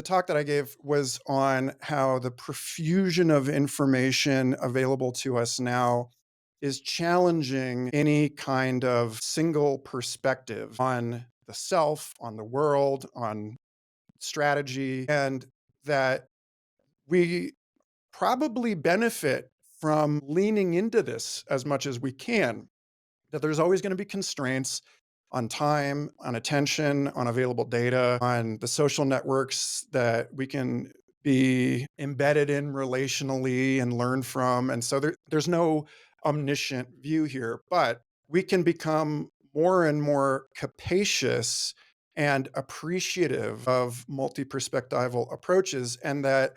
The talk that I gave was on how the profusion of information available to us now is challenging any kind of single perspective on the self, on the world, on strategy, and that we probably benefit from leaning into this as much as we can. That there's always going to be constraints on time, on attention, on available data, on the social networks that we can be embedded in relationally and learn from. And so there's no omniscient view here, but we can become more and more capacious and appreciative of multi-perspectival approaches, and that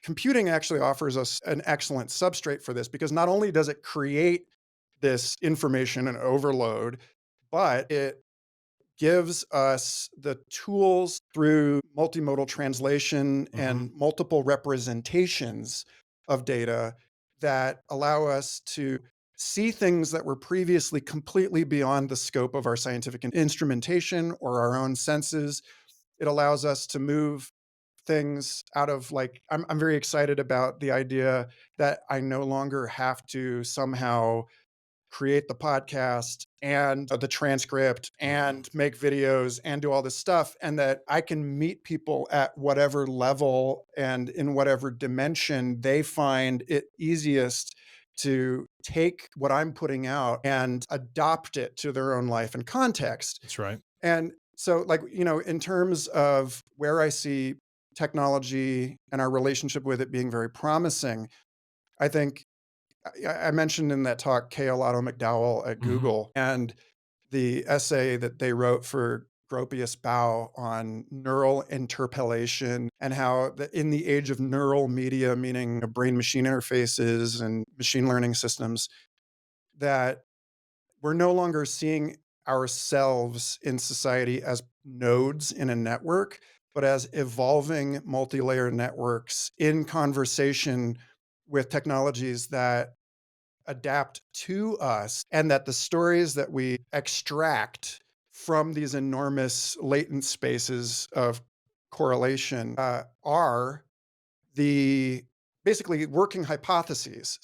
computing actually offers us an excellent substrate for this, because not only does it create this information and overload, but it gives us the tools through multimodal translation Hmm. and multiple representations of data that allow us to see things that were previously completely beyond the scope of our scientific instrumentation or our own senses. It allows us to move things out of, like, I'm very excited about the idea that I no longer have to somehow create the podcast and the transcript and make videos and do all this stuff, and that I can meet people at whatever level and in whatever dimension they find it easiest to take what I'm putting out and adopt it to their own life and context. That's right. And so, like, in terms of where I see technology and our relationship with it being very promising, I think I mentioned in that talk K.L. Otto McDowell at Hmm. Google and the essay that they wrote for Gropius Bao on neural interpellation, and how in the age of neural media, meaning brain machine interfaces and machine learning systems, that we're no longer seeing ourselves in society as nodes in a network, but as evolving multi-layer networks in conversation with technologies that adapt to us, and that the stories that we extract from these enormous latent spaces of correlation are the basically working hypotheses.